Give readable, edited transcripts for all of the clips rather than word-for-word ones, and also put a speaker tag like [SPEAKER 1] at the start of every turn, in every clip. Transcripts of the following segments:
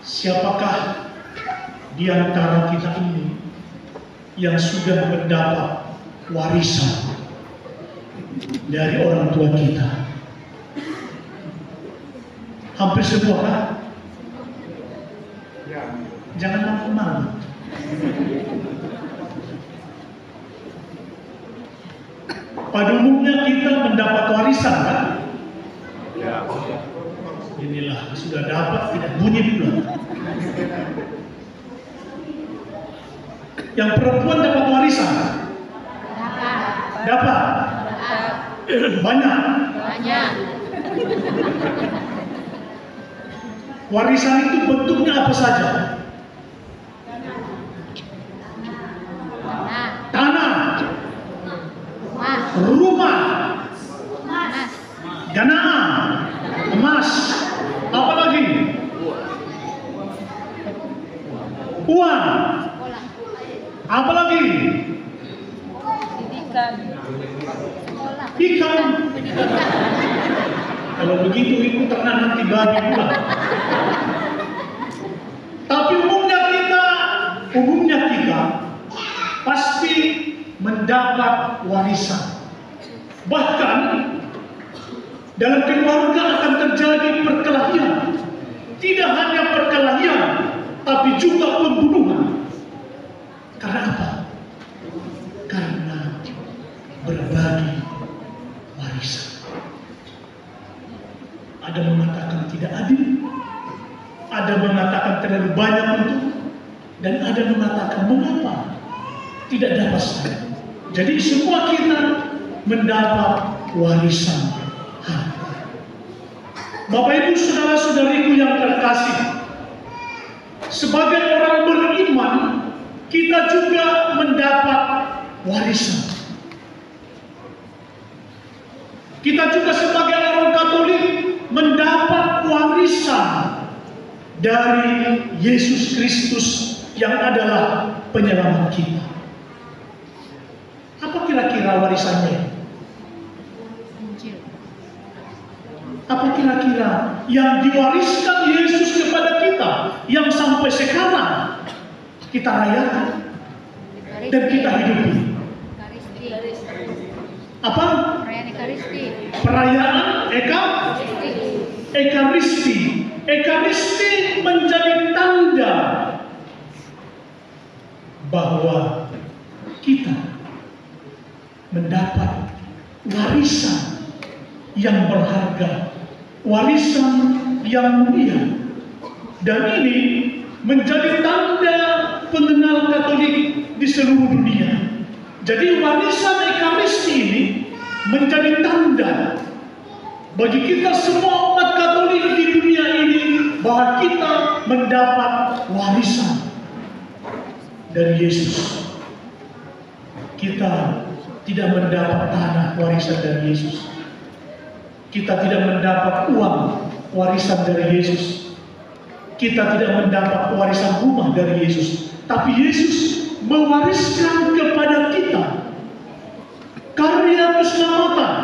[SPEAKER 1] Siapakah di antara kita ini yang sudah mendapat warisan dari orang tua kita? Hampir semua kan? Jangan malu-malu. Pada umumnya kita mendapat warisan kan? Inilah sudah dapat, tidak bunyi pula. Yang perempuan dapat warisan? Dapat. Banyak. Warisan itu bentuknya apa saja? Tanah, rumah, ganaan, emas, apa lagi? Uang, apa lagi? Ikan. Kalau begitu ibu ternak nanti bagi pula. Tapi umumnya kita pasti mendapat warisan. Bahkan dalam keluarga akan terjadi perkelahian. Tidak hanya perkelahian, tapi juga pembunuhan. Karena apa? Karena berbagi warisan. Ada mengatakan tidak adil, ada mengatakan terlalu banyak untuk, dan ada mengatakan mengapa tidak dapat saya. Jadi semua kita mendapat warisan harta. Bapak Ibu saudara-saudariku yang terkasih, sebagai orang beriman kita juga mendapat warisan. Kita juga sebagai orang Katolik mendapat warisan dari Yesus Kristus yang adalah penyelamat kita. Apa kira-kira warisannya? Apa kira-kira yang diwariskan Yesus kepada kita yang sampai sekarang kita rayakan dan kita hidupi? Apa? Perayaan Ekaristi. Ekaristi menjadi tanda bahwa kita mendapat warisan yang berharga, warisan yang mulia. Dan ini menjadi tanda pengenal Katolik di seluruh dunia. Jadi warisan Ekaristi ini menjadi tanda bagi kita semua umat Katolik di dunia ini bahwa kita mendapat warisan dari Yesus. Kita tidak mendapat tanah warisan dari Yesus. Kita tidak mendapat uang warisan dari Yesus. Kita tidak mendapat warisan rumah dari Yesus. Tapi Yesus mewariskan kepada kita karya keselamatan.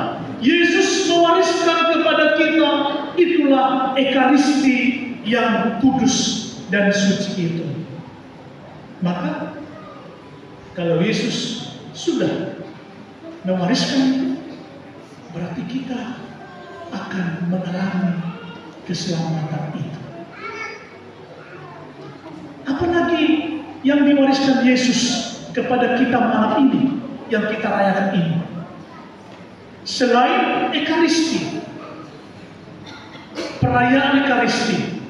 [SPEAKER 1] Yesus mewariskan kepada kita, itulah Ekaristi yang kudus dan suci itu. Maka kalau Yesus sudah mewariskan, berarti kita akan mengalami keselamatan itu. Apalagi yang diwariskan Yesus kepada kita malam ini, yang kita rayakan ini? Selain Ekaristi, perayaan Ekaristi,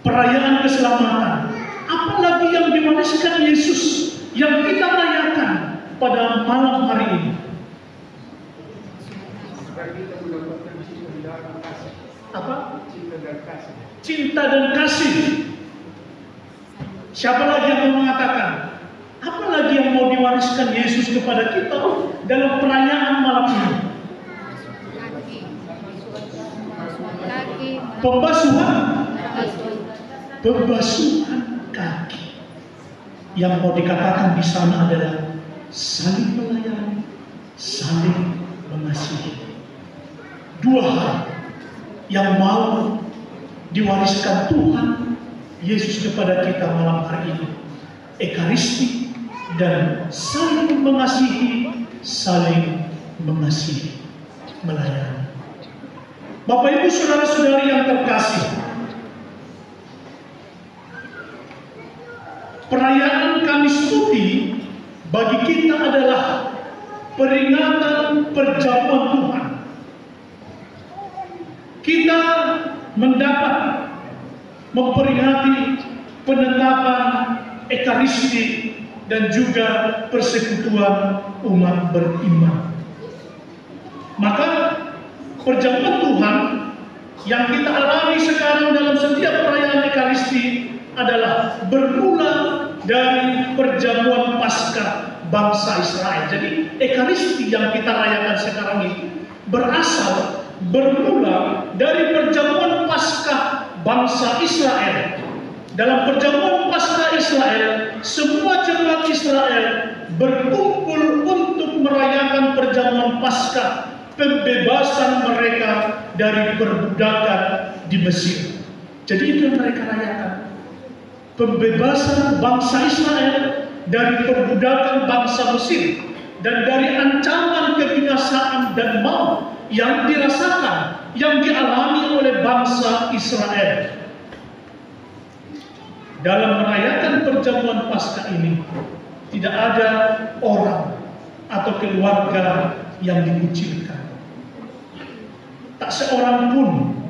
[SPEAKER 1] perayaan keselamatan, apalagi yang diwariskan Yesus yang kita rayakan pada malam hari ini? Apa? Cinta dan kasih. Siapa lagi yang mau mengatakan? Apa lagi yang mau diwariskan Yesus kepada kita dalam perayaan malam ini? Pembasuhan kaki. Yang mau dikatakan di sana adalah saling melayani, saling mengasihi. Dua hal yang mau diwariskan Tuhan Yesus kepada kita malam hari ini. Ekaristi dan saling mengasihi, saling mengasihi, melayani. Bapak Ibu saudara-saudari yang terkasih, perayaan Kamis Putih bagi kita adalah peringatan perjamuan Tuhan. Kita mendapat memperingati penetapan Ekaristi dan juga persekutuan umat beriman. Maka perjamuan Tuhan yang kita alami sekarang dalam setiap perayaan Ekaristi adalah bermula dari perjamuan Paskah bangsa Israel. Jadi Ekaristi yang kita rayakan sekarang itu bermula dari perjamuan Paskah bangsa Israel. Dalam perjamuan Paskah Israel, semua jemaat Israel berkumpul untuk merayakan perjamuan Paskah, pembebasan mereka dari perbudakan di Mesir. Jadi itu yang mereka rayakan, pembebasan bangsa Israel dari perbudakan bangsa Mesir dan dari ancaman kebinasaan dan maut yang dirasakan, yang dialami oleh bangsa Israel. Dalam merayakan perjamuan Paskah ini, tidak ada orang atau keluarga yang dikucilkan. Tak seorang pun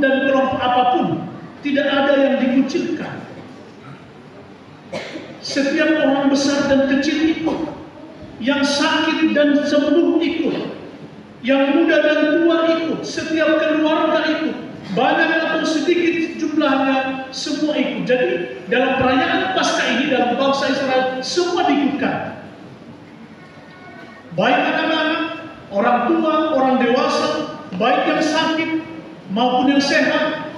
[SPEAKER 1] dan kelompok apapun, tidak ada yang dikucilkan. Setiap orang besar dan kecil ikut, yang sakit dan sembuh ikut, yang muda dan tua ikut, setiap keluarga ikut, banyak atau sedikit jumlahnya, semua ikut. Jadi dalam perayaan Paskah ini, dalam bangsa Israel, semua diikutkan. Baik anak-anak, orang tua, orang dewasa, baik yang sakit maupun yang sehat,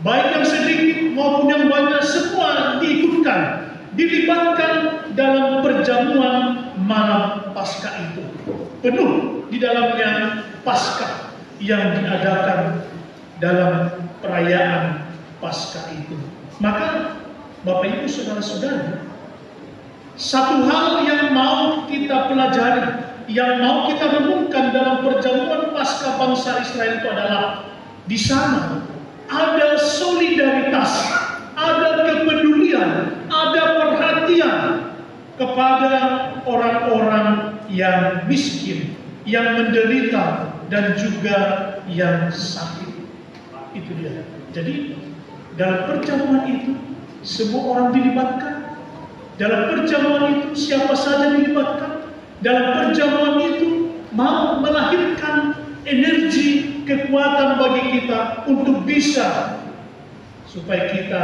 [SPEAKER 1] baik yang sedikit maupun yang banyak, semua diikutkan, dilibatkan dalam perjamuan malam Paskah itu. Penuh di dalamnya Paskah yang diadakan dalam perayaan Paskah itu. Maka Bapak Ibu saudara-saudari, satu hal yang mau kita pelajari, yang mau kita renungkan dalam perjamuan Paskah bangsa Israel itu adalah di sana ada solidaritas, ada kepedulian, ada perhatian kepada orang-orang yang miskin, yang menderita dan juga yang sakit. Itu dia. Jadi dalam perjamuan itu semua orang dilibatkan. Dalam perjamuan itu siapa saja dilibatkan. Dalam perjamuan itu mau melahirkan energi, kekuatan bagi kita untuk bisa supaya kita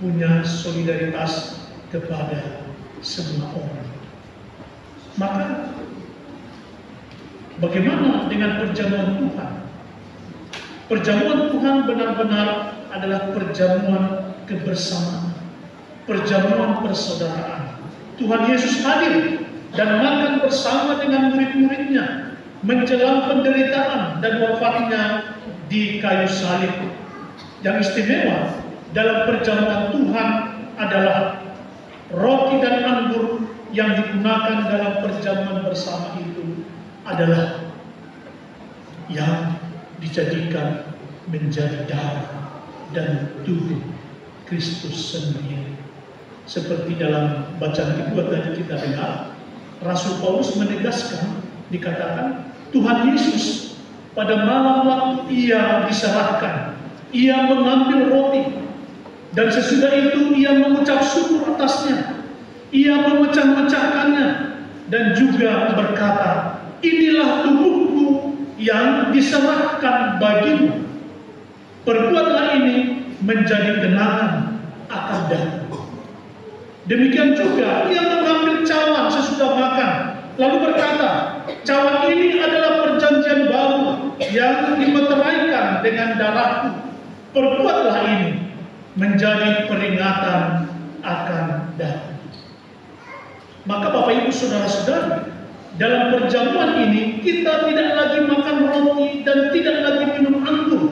[SPEAKER 1] punya solidaritas kepada semua orang. Maka bagaimana dengan perjamuan Tuhan? Perjamuan Tuhan benar-benar adalah perjamuan kebersamaan, perjamuan persaudaraan. Tuhan Yesus hadir dan makan bersama dengan murid-muridnya menjelang penderitaan dan wafatnya di kayu salib. Yang istimewa dalam perjamuan Tuhan adalah roti dan anggur yang digunakan dalam perjamuan bersama itu adalah yang dijadikan menjadi darah dan tubuh Kristus sendiri. Seperti dalam bacaan kedua tadi kita dengar, Rasul Paulus menegaskan, dikatakan Tuhan Yesus pada malam waktu ia diserahkan, ia mengambil roti dan sesudah itu ia mengucap syukur atasnya, ia memecah-mecahkannya dan juga berkata, inilah tubuhku yang diserahkan bagimu. Perbuatlah ini menjadi kenangan akan datang. Demikian juga ia mengambil cawan sesudah makan, lalu berkata, cawan ini adalah perjanjian baru yang dimeteraikan dengan darahku. Perbuatlah ini menjadi peringatan akan datang. Maka Bapak Ibu saudara-saudari, dalam perjamuan ini kita tidak lagi makan roti dan tidak lagi minum anggur,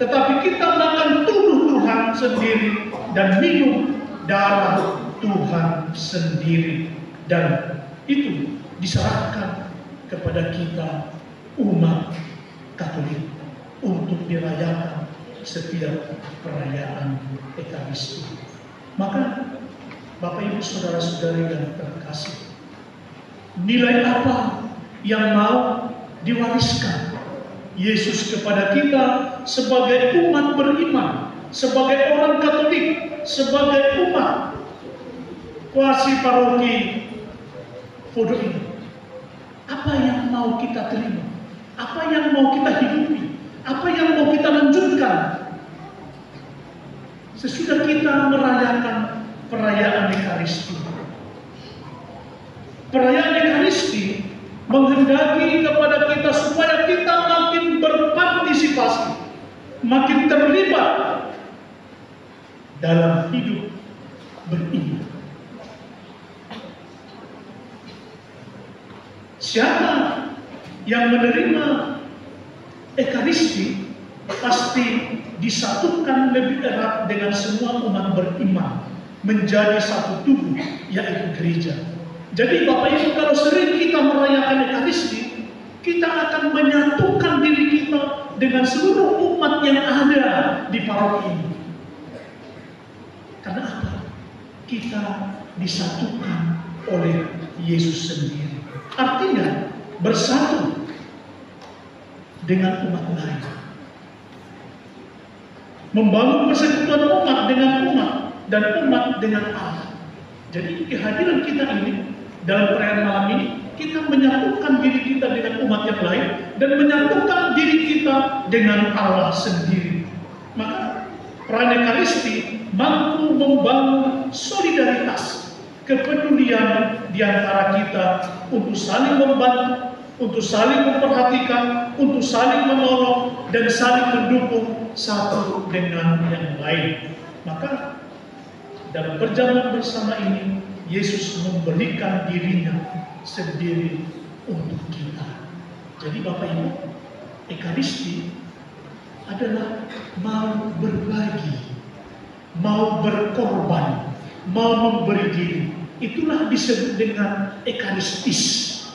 [SPEAKER 1] tetapi kita makan tubuh Tuhan sendiri dan minum darah Tuhan sendiri. Dan itu diserahkan kepada kita umat Katolik untuk dirayakan setiap perayaan Ekaristi. Maka Bapak Ibu Saudara-saudari yang terkasih, nilai apa yang mau diwariskan Yesus kepada kita sebagai umat beriman, sebagai orang Katolik, sebagai umat kuasi paroki Podo ini? Apa yang mau kita terima? Apa yang mau kita hidupi? Apa yang mau kita lanjutkan sesudah kita merayakan perayaan Ekaristi? Perayaan Ekaristi menghendaki kepada kita supaya kita makin berpartisipasi, makin terlibat dalam hidup beriman. Siapa yang menerima Ekaristi pasti disatukan lebih erat dengan semua umat beriman menjadi satu tubuh, yaitu gereja. Jadi Bapak Ibu, kalau sering kita merayakan Ekaristi, kita akan menyatukan diri kita dengan seluruh umat yang ada di paroki ini. Karena apa? Kita disatukan oleh Yesus sendiri. Artinya bersatu dengan umat lain, membangun persekutuan umat dengan umat dan umat dengan Allah. Jadi kehadiran kita ini dalam perayaan malam ini, kita menyatukan diri kita dengan umat yang lain dan menyatukan diri kita dengan Allah sendiri. Maka perayaan Ekaristi mampu membangun solidaritas, kepedulian di antara kita untuk saling membantu, untuk saling memperhatikan, untuk saling menolong dan saling mendukung satu dengan yang lain. Maka dalam perjalanan bersama ini, Yesus memberikan dirinya sendiri untuk kita. Jadi Bapak Ibu, Ekaristi adalah mau berbagi, mau berkorban, mau memberi diri. Itulah disebut dengan Ekaristis.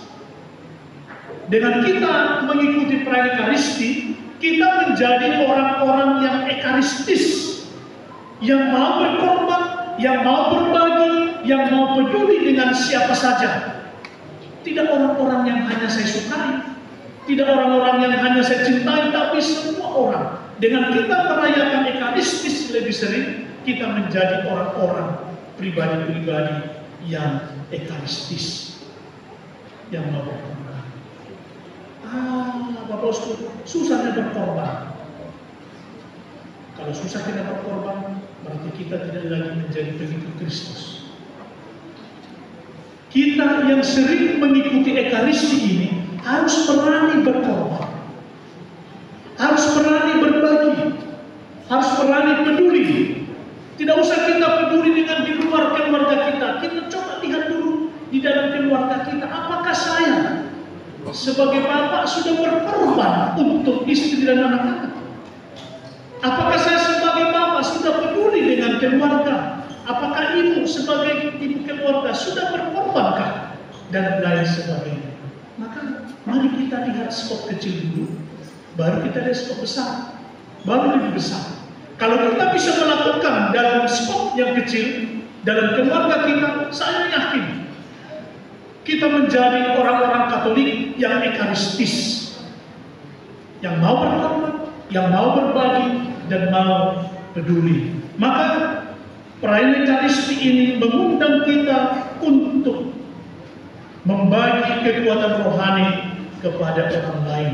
[SPEAKER 1] Dengan kita mengikuti perayaan Ekaristi, kita menjadi orang-orang yang Ekaristis, yang mau berkorban, yang mau berbagi, yang mau peduli dengan siapa saja. Tidak orang-orang yang hanya saya sukai, tidak orang-orang yang hanya saya cintai, tapi semua orang. Dengan kita merayakan Ekaristis lebih sering, kita menjadi orang-orang pribadi-pribadi yang Ekaristis, yang mau berkorban. Bapak susahnya berkorban. Kalau susah kita berkorban, berarti kita tidak lagi menjadi pengikut Kristus. Kita yang sering mengikuti Ekaristi ini harus berani berkorban, harus berani berbagi, harus berani peduli. Tidak usah kita peduli dengan di luar keluarga kita. Kita coba lihat dulu di dalam keluarga kita. Apakah saya sebagai bapak sudah berkorban untuk istri dan anak-anak? Apakah saya sebagai bapak sudah peduli dengan keluarga? Apakah ibu sebagai ibu keluarga sudah berkorbankah? Dan lain sebagainya. Maka mari kita lihat skop kecil dulu, baru kita lihat skop besar, baru lebih besar. Kalau kita bisa melakukan dalam skop yang kecil, dalam keluarga kita, saya yakin kita menjadi orang-orang Katolik yang Ekaristis, yang mau berkorban, yang mau berbagi, dan mau peduli. Maka perayaan Ekaristi ini mengundang kita untuk membagi kekuatan rohani kepada orang lain.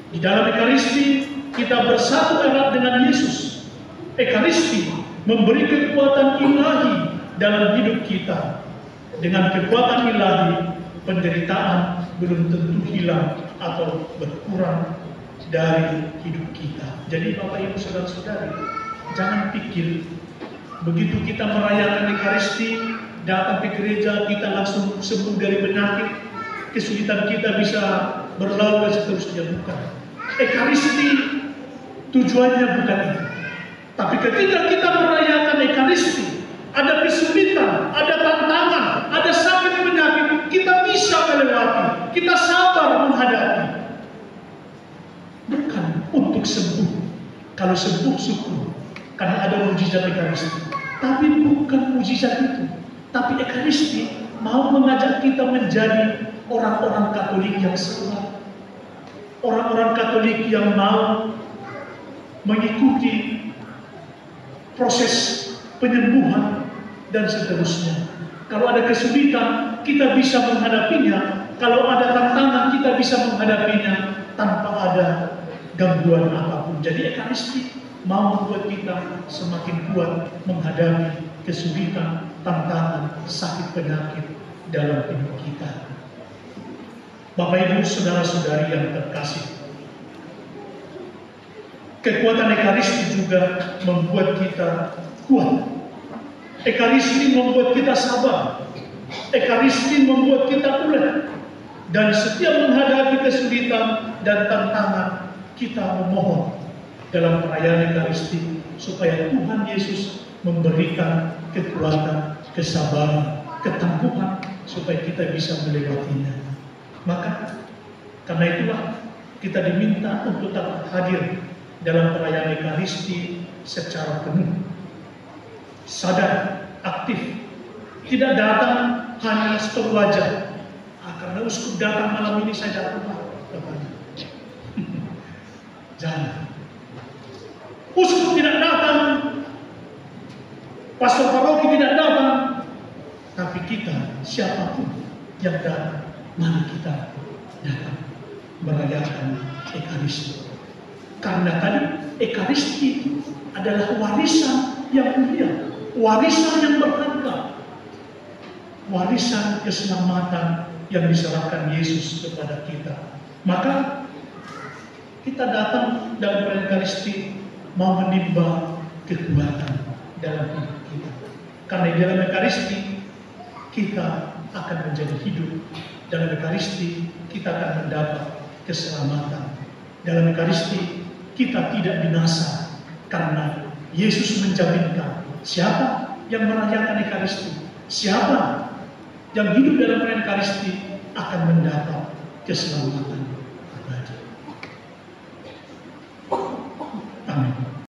[SPEAKER 1] Di dalam Ekaristi kita bersatu erat dengan Yesus. Ekaristi memberi kekuatan ilahi dalam hidup kita. Dengan kekuatan ilahi, penderitaan belum tentu hilang atau berkurang dari hidup kita. Jadi Bapak Ibu Saudara-saudari, jangan pikir begitu kita merayakan Ekaristi, datang ke gereja, kita langsung sembuh dari penyakit, kesulitan kita bisa berlalu dan seterusnya. Bukan. Ekaristi tujuannya bukan itu. Tapi ketika kita bersebuah syukur karena ada mujizat Ekaristi. Tapi bukan mujizat itu. Tapi Ekaristi mau mengajak kita menjadi orang-orang Katolik yang selamat. Orang-orang Katolik yang mau mengikuti proses penyembuhan dan seterusnya. Kalau ada kesulitan, kita bisa menghadapinya. Kalau ada tantangan, kita bisa menghadapinya tanpa ada gangguan apapun. Jadi Ekaristi mau membuat kita semakin kuat menghadapi kesulitan, tantangan, sakit penyakit dalam hidup kita. Bapak Ibu, saudara-saudari yang terkasih, kekuatan Ekaristi juga membuat kita kuat. Ekaristi membuat kita sabar. Ekaristi membuat kita kuat. Dan setiap menghadapi kesulitan dan tantangan, kita memohon dalam perayaan Ekaristi supaya Tuhan Yesus memberikan kekuatan, kesabaran, ketangguhan supaya kita bisa melewatinya. Maka karena itulah kita diminta untuk tetap hadir dalam perayaan Ekaristi secara penuh, sadar, aktif, tidak datang hanya setengah wajah. Karena uskup datang malam ini saya datang katanya. Jangan. Uskup tidak datang, pastor paroki tidak datang, tapi kita siapapun yang datang, mari kita datang merayakan Ekaristi. Karena tadi Ekaristi itu adalah warisan yang mulia, warisan yang berharga, warisan keselamatan yang diserahkan Yesus kepada kita. Maka kita datang dalam perayaan Ekaristi mau menimba kekuatan dalam hidup kita. Karena di dalam Ekaristi kita akan menjadi hidup. Dalam Ekaristi kita akan mendapat keselamatan. Dalam Ekaristi kita tidak binasa karena Yesus menjaminkan siapa yang merayakan Ekaristi, siapa yang hidup dalam perayaan Ekaristi akan mendapat keselamatan.